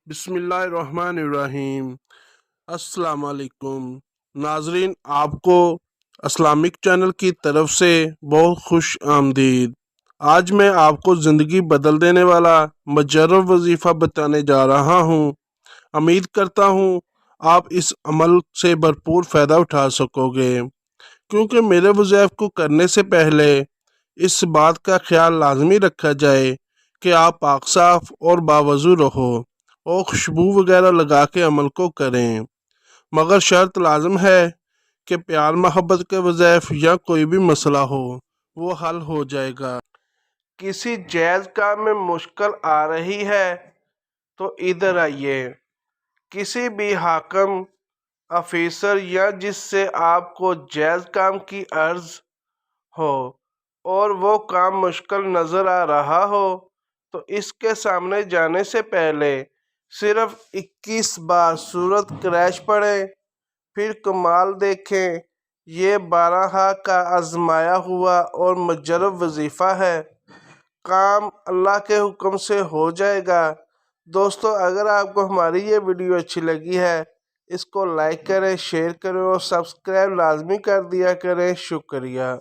बिस्मिल्लाहिर्रहमानिर्रहीम। अस्सलाम वालेकुम नाजरीन, आपको इस्लामिक चैनल की तरफ से बहुत खुश आमदीद। आज मैं आपको ज़िंदगी बदल देने वाला मुजर्रब वजीफ़ा बताने जा रहा हूँ। उम्मीद करता हूँ आप इस अमल से भरपूर फ़ायदा उठा सकोगे, क्योंकि मेरे वज़ीफ़े को करने से पहले इस बात का ख्याल लाजमी रखा जाए कि आप पाक साफ और बावजू रहो और खुशबू वगैरह लगा के अमल को करें। मगर शर्त लाजम है कि प्यार मोहब्बत के वज़ैफ या कोई भी मसला हो वो हल हो जाएगा। किसी जायज़ काम में मुश्किल आ रही है तो इधर आइए। किसी भी हाकम, ऑफिसर या जिससे आपको जायज़ काम की अर्ज हो और वो काम मुश्किल नज़र आ रहा हो तो इसके सामने जाने से पहले सिर्फ 21 बार सूरत क्रैश पढ़ें, फिर कमाल देखें। ये 12 का आजमाया हुआ और मुजर्रब वजीफ़ा है, काम अल्लाह के हुक्म से हो जाएगा। दोस्तों, अगर आपको हमारी ये वीडियो अच्छी लगी है, इसको लाइक करें, शेयर करें और सब्सक्राइब लाजमी कर दिया करें। शुक्रिया।